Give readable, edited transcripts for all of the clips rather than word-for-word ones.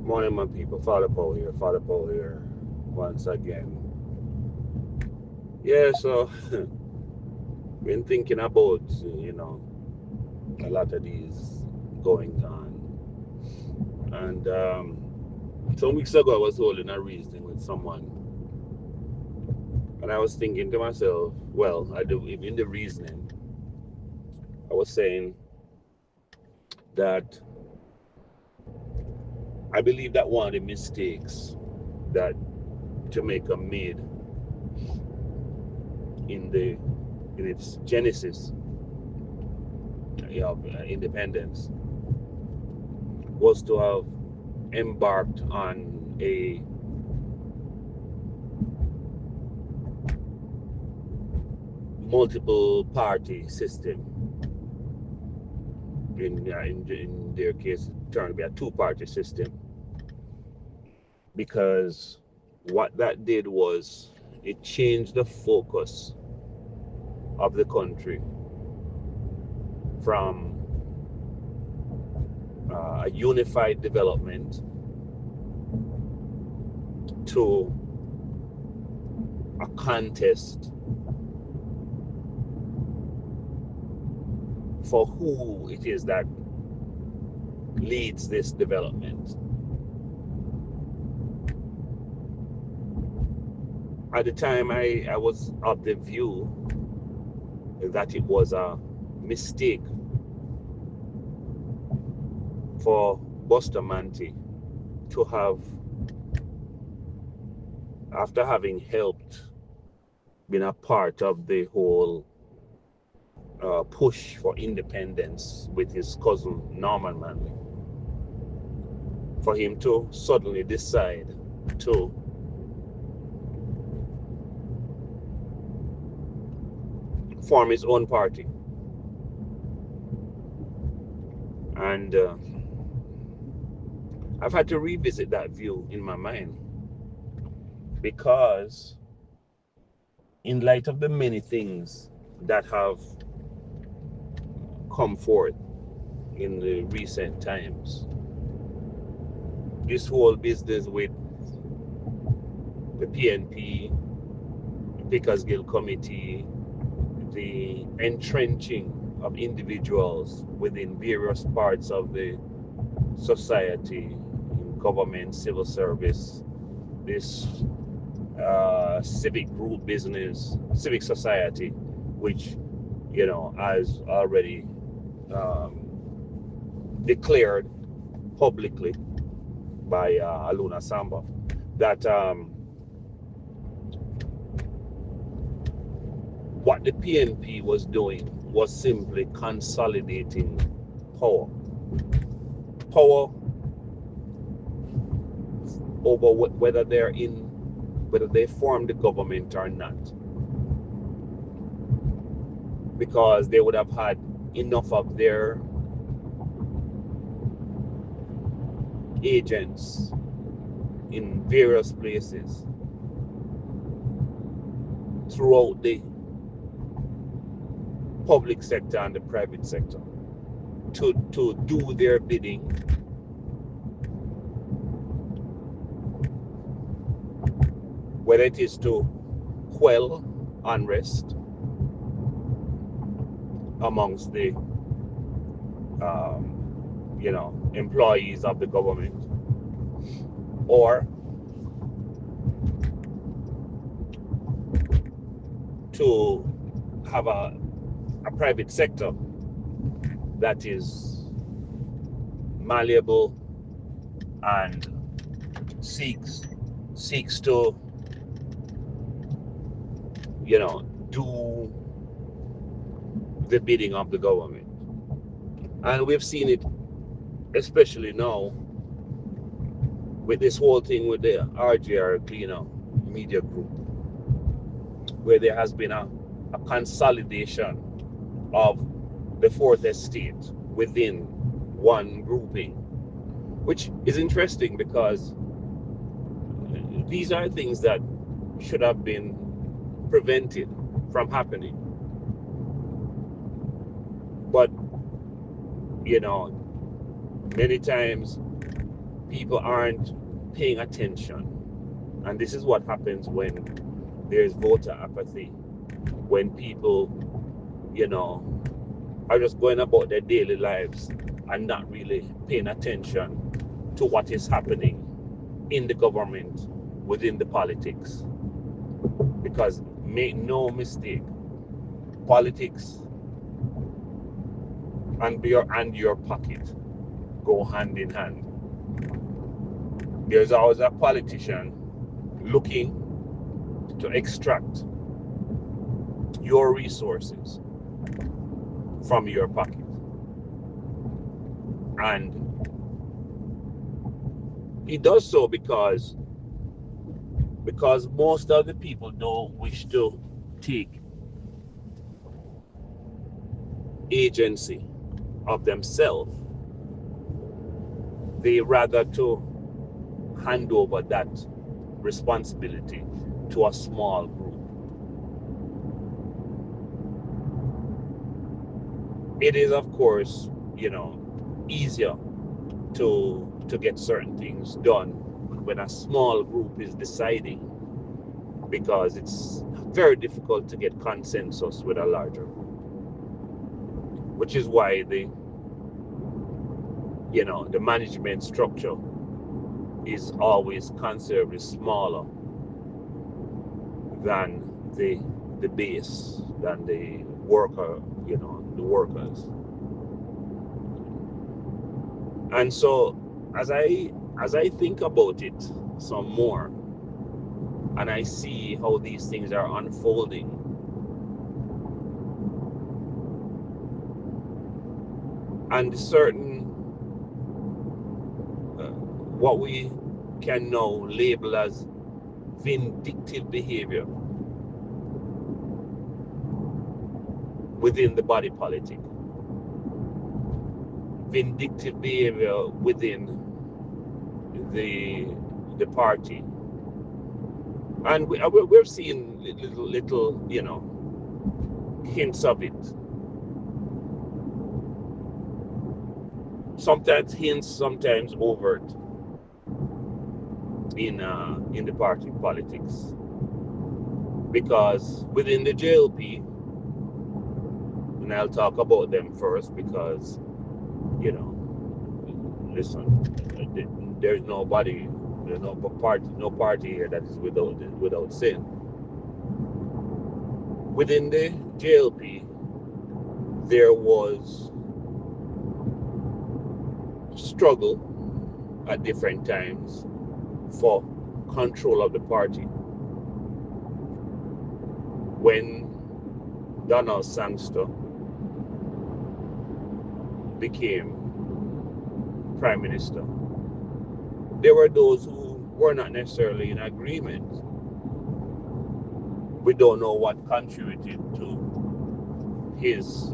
Morning, my people. Father Paul here. Father Paul here. Once again. Yeah, so been thinking about a lot of these goings on, and some weeks ago I was holding a reasoning with someone, and I was thinking to myself, well, I do in the reasoning, I was saying that I believe that one of the mistakes that Jamaica made in the in its genesis of independence was to have embarked on a multiple party system. In their case, it turned to be a two-party system, because what that did was it changed the focus of the country from a unified development to a contest for who it is that leads this development. At the time, I was of the view that it was a mistake for Busta to have, after having helped, been a part of the whole push for independence with his cousin Norman Manley, for him to suddenly decide to form his own party. And I've had to revisit that view in my mind, because in light of the many things that have come forth in the recent times, this whole business with the PNP, the Pickersgill Committee, the entrenching of individuals within various parts of the society, in government, civil service, this civic group business, civic society, which, has already declared publicly by Aluna Samba that what the PNP was doing was simply consolidating power. Power over whether they form the government or not, because they would have had enough of their agents in various places throughout the public sector and the private sector to do their bidding, whether it is to quell unrest amongst the employees of the government, or to have a private sector that is malleable and seeks to do the bidding of the government. And we've seen it especially now with this whole thing with the RJR Cleaner Media Group, where there has been a consolidation of the fourth estate within one grouping, which is interesting, because these are things that should have been prevented from happening. But many times people aren't paying attention. And this is what happens when there's voter apathy, when people, you know, are just going about their daily lives and not really paying attention to what is happening in the government, within the politics. Because make no mistake, politics and your pocket go hand in hand. There's always a politician looking to extract your resources from your pocket. And he does so because most of the people don't wish to take agency of themselves. They rather to hand over that responsibility to a small group. It is, of course, easier to get certain things done when a small group is deciding, because it's very difficult to get consensus with a larger group, which is why the management structure is always considerably smaller than the base, than the worker, the workers. And so as I think about it some more, and I see how these things are unfolding, and certain what we can now label as vindictive behavior within the body politic, vindictive behavior within the party, and we're seeing little hints of it. Sometimes hints, sometimes overt in the party politics. Because within the JLP, and I'll talk about them first, because listen, there's nobody, there's no party here that is without sin. Within the JLP, there was struggle at different times for control of the party. When Donald Sangster became prime minister, there were those who were not necessarily in agreement. We don't know what contributed to his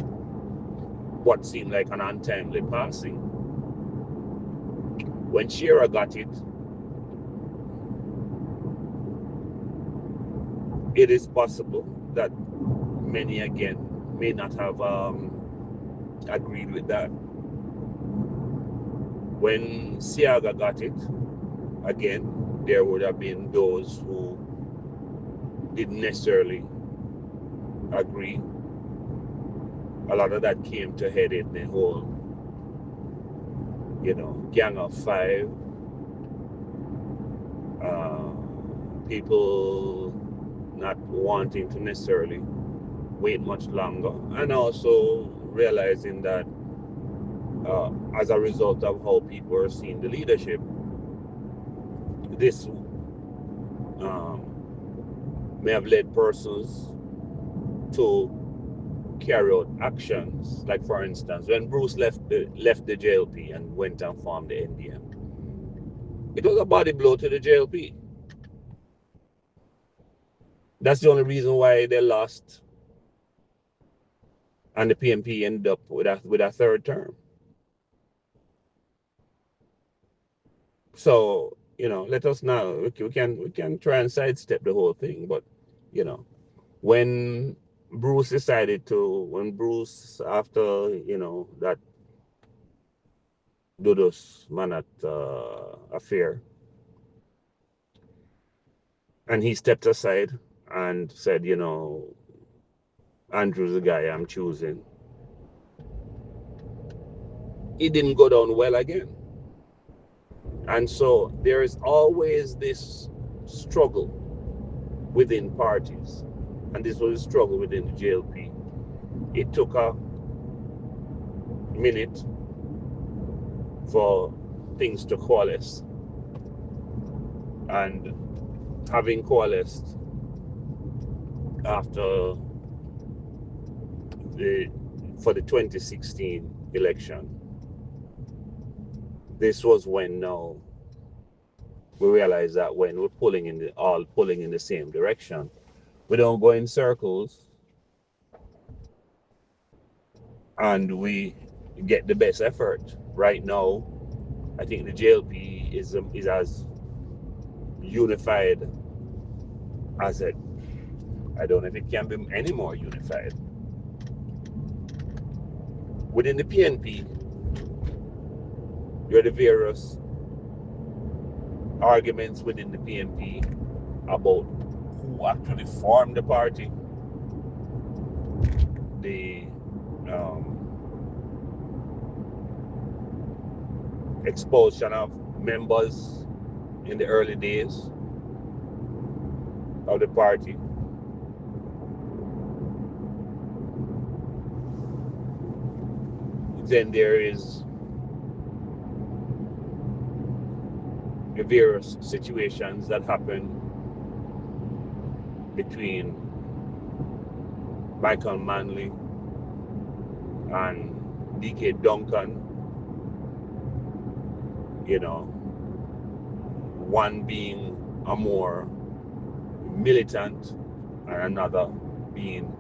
what seemed like an untimely passing. When Shearer got it, it is possible that many again may not have agreed with that. When Siaga got it, again, there would have been those who didn't necessarily agree. A lot of that came to head in the whole, Gang of Five. People not wanting to necessarily wait much longer, and also realizing that as a result of how people are seeing the leadership, this may have led persons to carry out actions. Like, for instance, when Bruce left the JLP and went and formed the NDM, it was a body blow to the JLP. That's the only reason why they lost, and the PMP ended up with a third term. So let us now, we can try and sidestep the whole thing, but when Bruce after that do this man at affair. And he stepped aside and said, you know, Andrew's the guy I'm choosing. It didn't go down well again. And so there is always this struggle within parties. And this was a struggle within the JLP. It took a minute for things to coalesce. And having coalesced after for the 2016 election, this was when now we realized that when we're all pulling in the same direction, we don't go in circles and we get the best effort. Right now, I think the JLP is as unified as it. I don't know if it can be any more unified. Within the PNP, there are the various arguments within the PNP about who actually formed the party, the expulsion of members in the early days of the party. Then there is the various situations that happen between Michael Manley and DK Duncan, you know, one being a more militant and another being,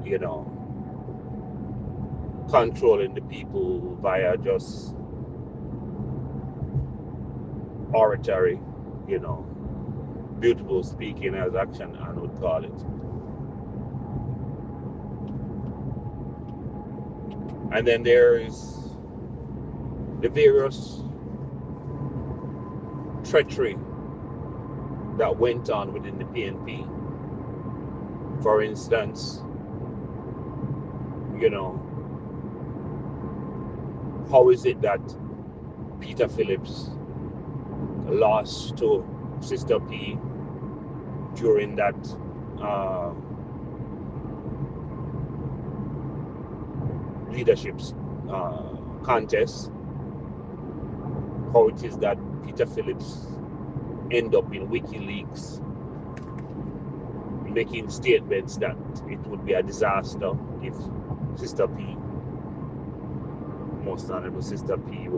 you know, controlling the people via just oratory, you know, beautiful speaking as action, I would call it. And then there is the various treachery that went on within the PNP. For instance, you know, how is it that Peter Phillips lost to Sister P during that leadership contest? How it is that Peter Phillips end up in WikiLeaks making statements that it would be a disaster if Sister P, most honorable Sister P,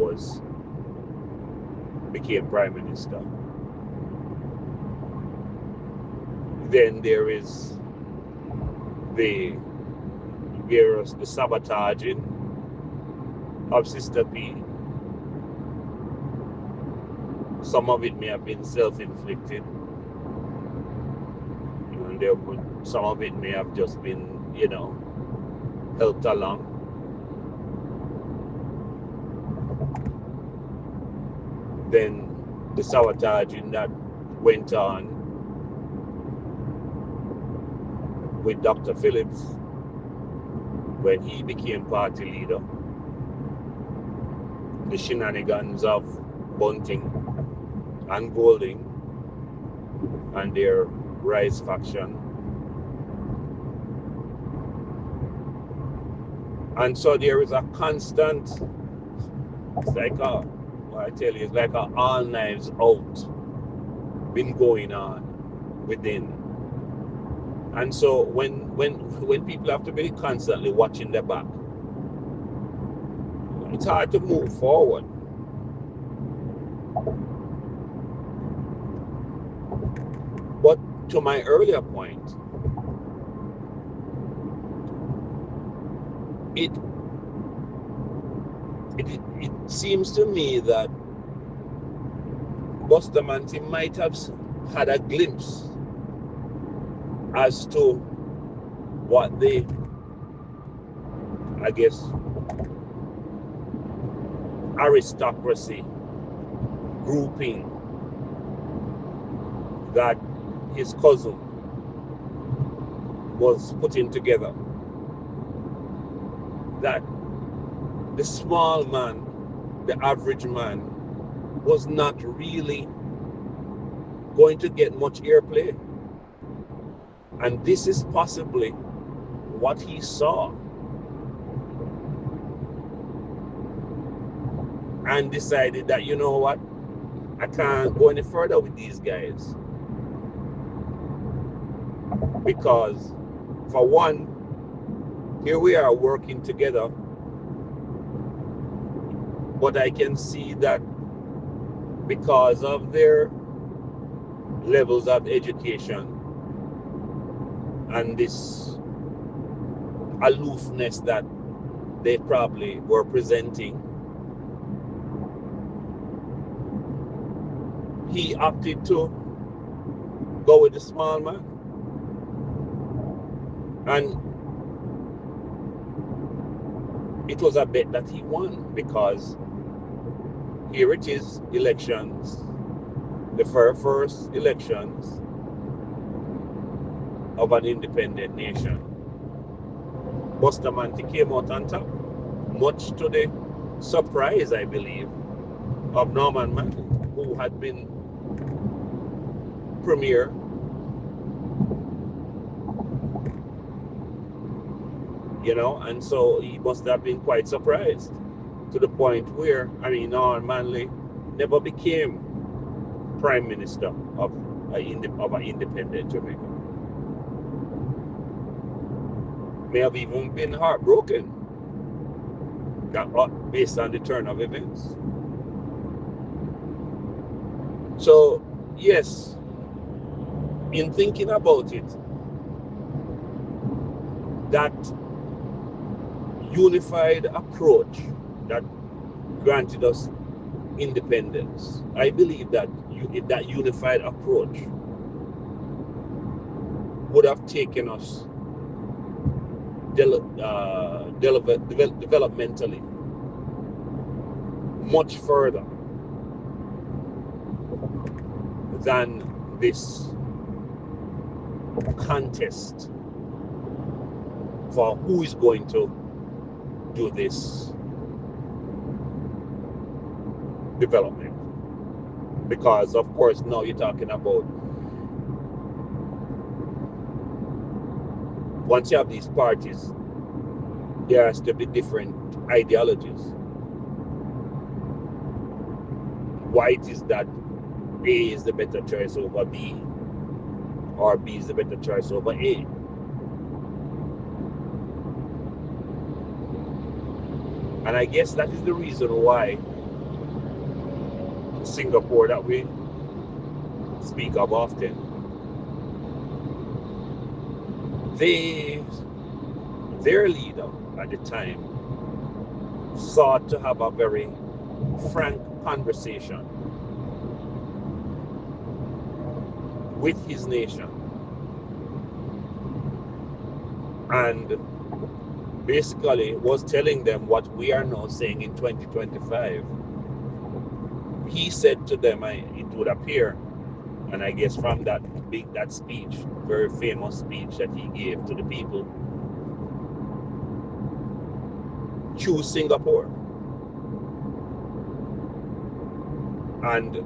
became Prime Minister. Then there is the sabotaging of Sister P. Some of it may have been self-inflicted, and some of it may have just been, you know, helped along. Then the sabotaging that went on with Dr. Phillips when he became party leader. The shenanigans of Bunting and Golding and their Rise faction. And so there is a constant, it's like a, what I tell you, it's like a all knives out been going on within. And so when people have to be constantly watching their back, it's hard to move forward. But to my earlier point, it seems to me that Bustamante might have had a glimpse as to what aristocracy grouping that his cousin was putting together, that the small man, the average man, was not really going to get much airplay. And this is possibly what he saw and decided that, you know what, I can't go any further with these guys. Because, for one, here we are working together, but I can see that because of their levels of education and this aloofness that they probably were presenting, he opted to go with the small man. And it was a bet that he won, because here it is, elections, the first elections of an independent nation. Bustamante came out on top, much to the surprise, I believe, of Norman Mann, who had been premier and so he must have been quite surprised, to the point where, Norman Manley never became prime minister of an independent Jamaica. May have even been heartbroken based on the turn of events. So, yes, in thinking about it, that unified approach that granted us independence, I believe that that unified approach would have taken us developmentally much further than this contest for who is going to do this development. Because, of course, now you're talking about, once you have these parties, there has to be different ideologies. Why it is that A is the better choice over B, or B is the better choice over A. And I guess that is the reason why Singapore, that we speak of often, their leader at the time sought to have a very frank conversation with his nation, and basically was telling them what we are now saying in 2025. He said to them, it would appear, and I guess from that speech, very famous speech that he gave to the people, choose Singapore. And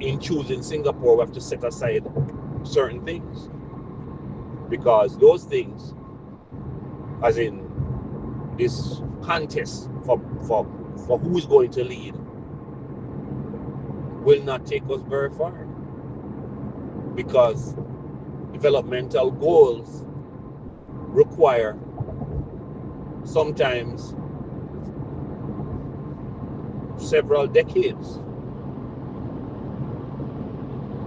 in choosing Singapore, we have to set aside certain things, because those things, as in this contest for who is going to lead, will not take us very far, because developmental goals require sometimes several decades,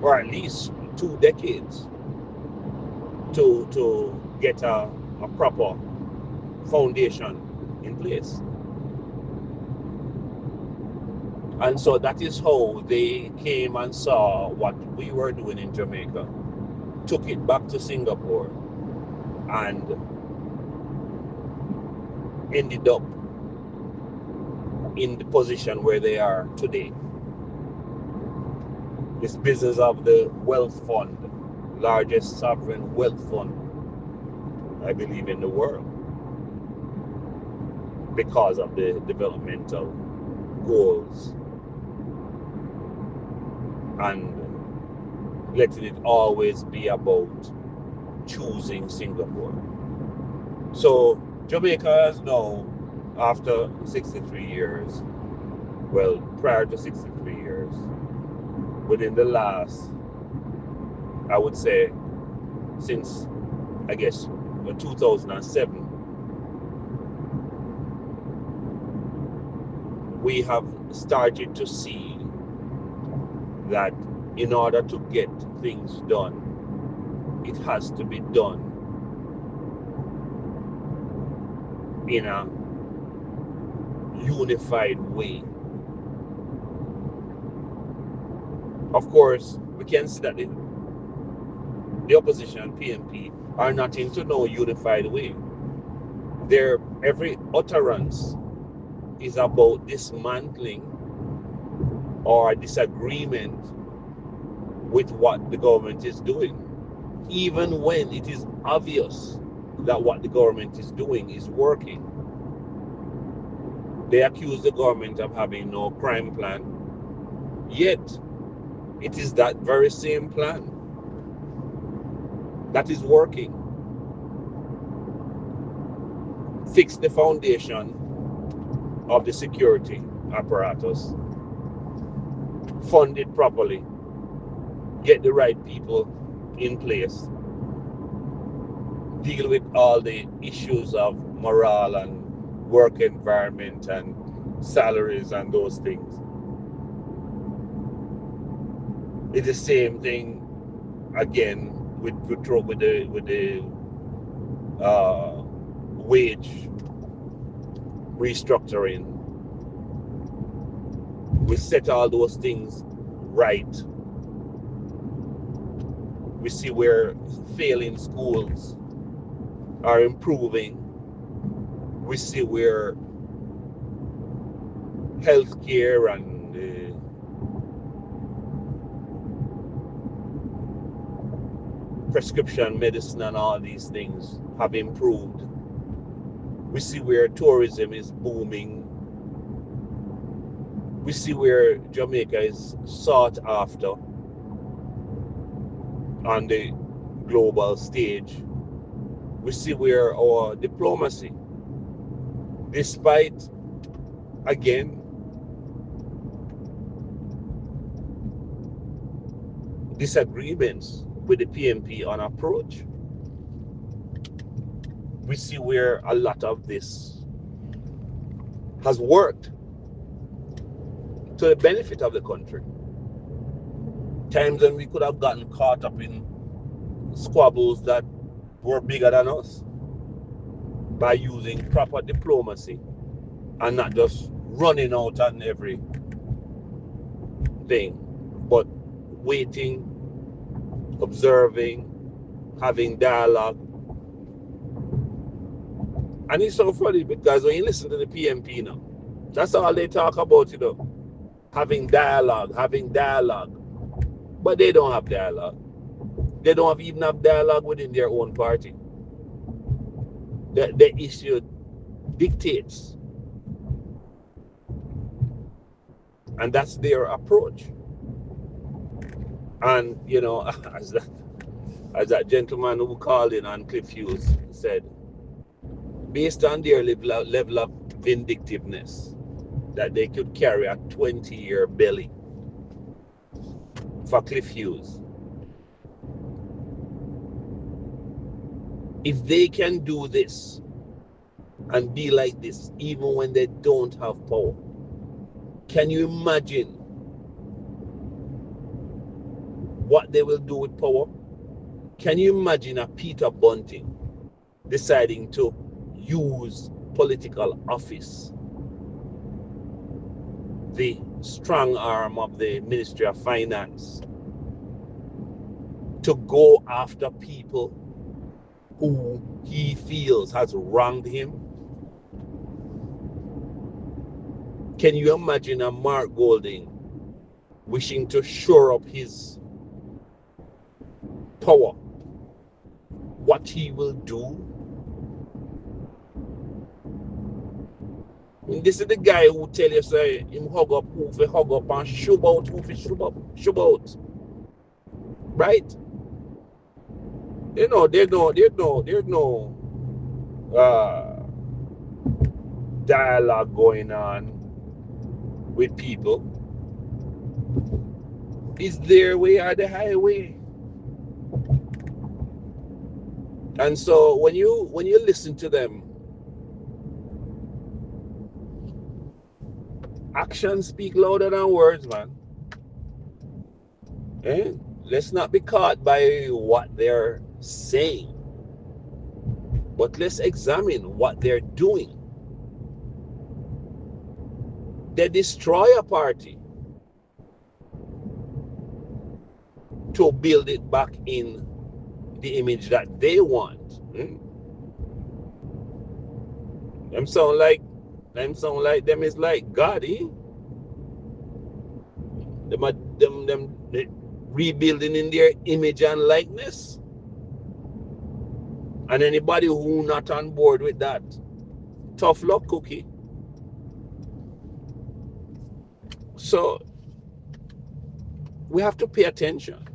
or at least 2 decades, to get a proper foundation in place. And so that is how they came and saw what we were doing in Jamaica, took it back to Singapore, and ended up in the position where they are today. This business of the wealth fund, largest sovereign wealth fund, I believe, in the world, because of the developmental goals and letting it always be about choosing Singapore. So Jamaica has now, after 63 years, well, prior to 63 years, within the last, I would say, since, I guess, 2007, we have started to see that in order to get things done, it has to be done in a unified way. Of course, we can see that the opposition, PNP, are not into no unified way. Every utterance is about dismantling or disagreement with what the government is doing, even when it is obvious that what the government is doing is working. They accuse the government of having no crime plan, yet it is that very same plan that is working. Fix the foundation of the security apparatus, fund it properly, get the right people in place, deal with all the issues of morale and work environment and salaries and those things. It's the same thing again with the wage restructuring. We set all those things right. We see where failing schools are improving. We see where healthcare and prescription medicine and all these things have improved. We see where tourism is booming. We see where Jamaica is sought after on the global stage. We see where our diplomacy, despite, again, disagreements with the PNP on approach, we see where a lot of this has worked to the benefit of the country. Times when we could have gotten caught up in squabbles that were bigger than us, by using proper diplomacy and not just running out on every thing, but waiting, observing, having dialogue. And it's so funny because when you listen to the PNP now, that's all they talk about, having dialogue. But they don't have dialogue. They don't even have dialogue within their own party. The issue dictates. And that's their approach. And, as that gentleman who called in on Cliff Hughes said, based on their level of vindictiveness, that they could carry a 20-year belly for Cliff Hughes. If they can do this and be like this even when they don't have power, can you imagine what they will do with power? Can you imagine a Peter Bunting deciding to use political office, the strong arm of the Ministry of Finance, to go after people who he feels has wronged him? Can you imagine a Mark Golding wishing to shore up his power? What he will do? This is the guy who tell you say him hug up and shove out who fi shove out. Right? There's no dialogue going on with people. Is their way or the highway? And so when you listen to them, actions speak louder than words, man. Let's not be caught by what they're saying, but let's examine what they're doing. They destroy a party to build it back in the image that they want. Them sound like them is like God, Them rebuilding in their image and likeness. And anybody who not on board with that, tough luck, cookie. So we have to pay attention.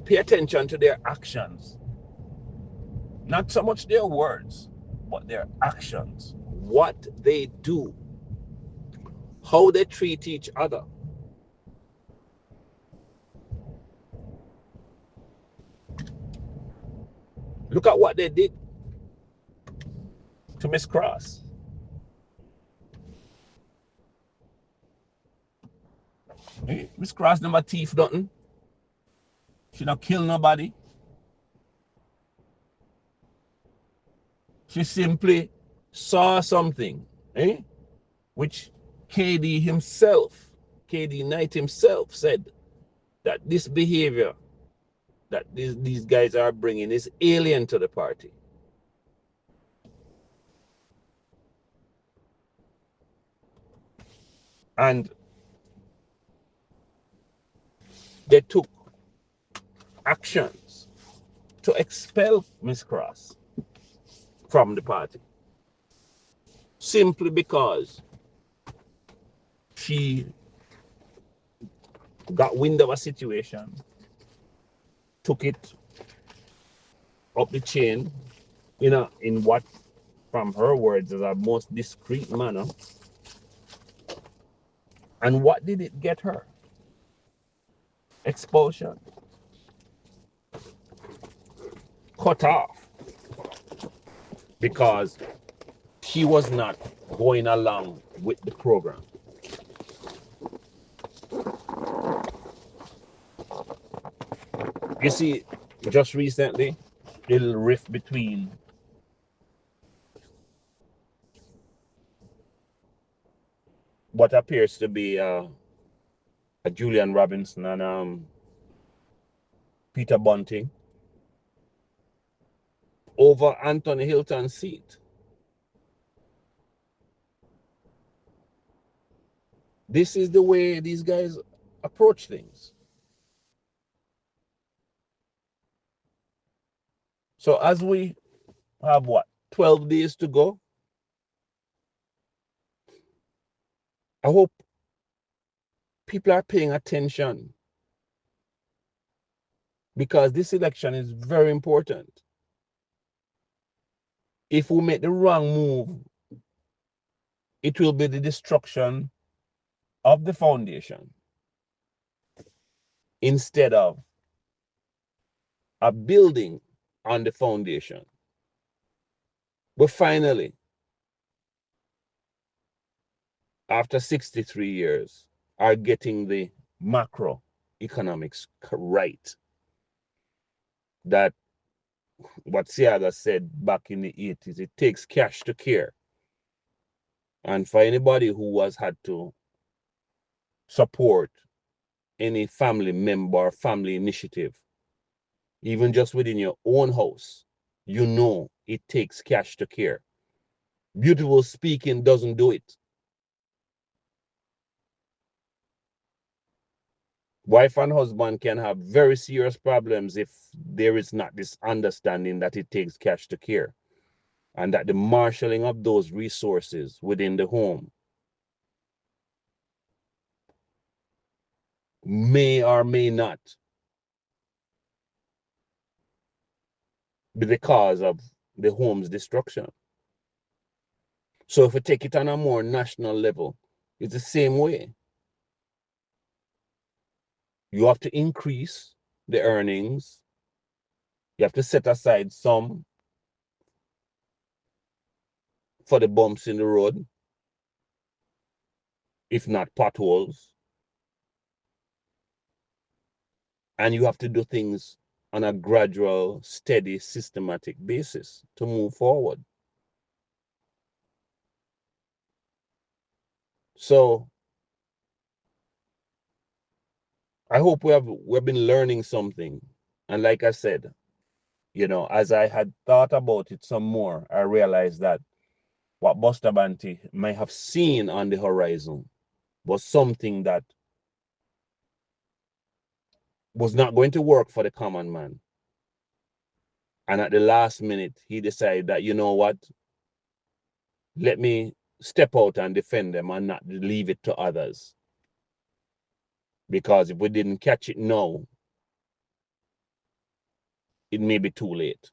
Pay attention to their actions. Not so much their words, but their actions. What they do. How they treat each other. Look at what they did to Miss Cross. Miss Cross never thief nothing. She not kill nobody. She simply saw something, which KD Knight himself said that this behavior that these guys are bringing is alien to the party. And they took actions to expel Miss Cross from the party simply because she got wind of a situation, took it up the chain, in what, from her words, is a most discreet manner. And what did it get her? Expulsion. Cut off. Because she was not going along with the program. You see, just recently, little rift between what appears to be a Julian Robinson and Peter Bunting over Anthony Hilton's seat. This is the way these guys approach things. So as we have 12 days to go, I hope people are paying attention, because this election is very important. If we make the wrong move, it will be the destruction of the foundation instead of a building on the foundation. But finally, after 63 years, are getting the macroeconomics right. That what Seaga said back in the 80s, it takes cash to care. And for anybody who has had to support any family member, family initiative, even just within your own house, it takes cash to care. Beautiful speaking doesn't do it. Wife and husband can have very serious problems if there is not this understanding that it takes cash to care, and that the marshalling of those resources within the home may or may not be the cause of the home's destruction. So if we take it on a more national level, it's the same way. You have to increase the earnings. You have to set aside some for the bumps in the road, if not potholes. And you have to do things on a gradual, steady, systematic basis to move forward. So I hope we've been learning something. And like I said, you know, as I had thought about it some more, I realized that what Busta Banty may have seen on the horizon was something that was not going to work for the common man. And at the last minute, he decided that, you know what, let me step out and defend them and not leave it to others. Because if we didn't catch it now, it may be too late.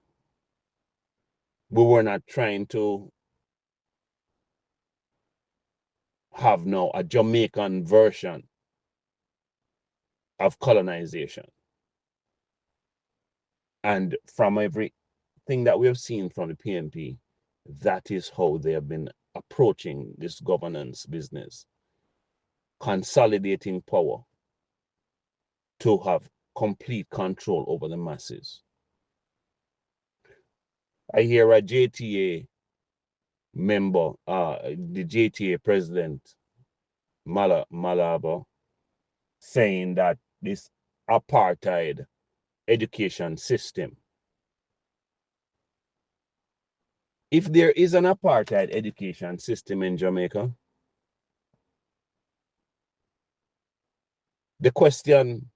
We were not trying to have now a Jamaican version of colonization. And from everything that we have seen from the PNP, that is how they have been approaching this governance business, consolidating power to have complete control over the masses. I hear a JTA member, the JTA president, Malabo, saying that this apartheid education system, if there is an apartheid education system in Jamaica, the question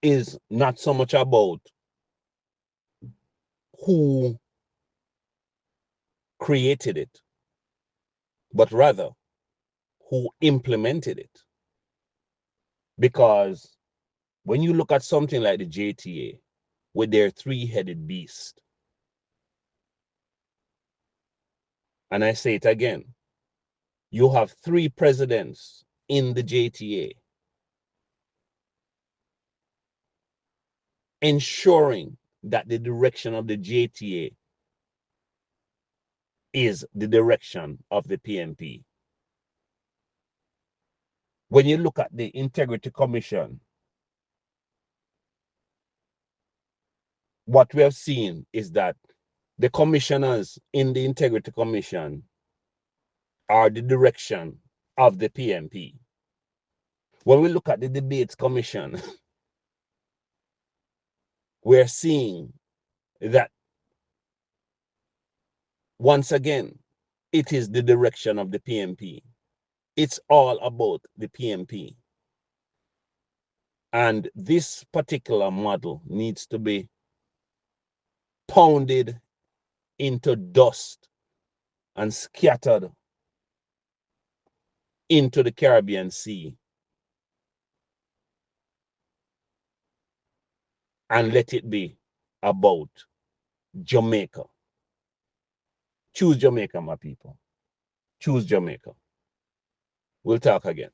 is not so much about who created it, but rather who implemented it. Because when you look at something like the JTA with their three-headed beast, and I say it again, you have three presidents in the JTA ensuring that the direction of the JTA is the direction of the PNP. When you look at the Integrity Commission, what we have seen is that the commissioners in the Integrity Commission are the direction of the PNP. When we look at the Debates Commission, we're seeing that once again, it is the direction of the PNP. It's all about the PNP. And this particular model needs to be pounded into dust and scattered into the Caribbean Sea and let it be about Jamaica. Choose Jamaica, my people. Choose Jamaica. We'll talk again.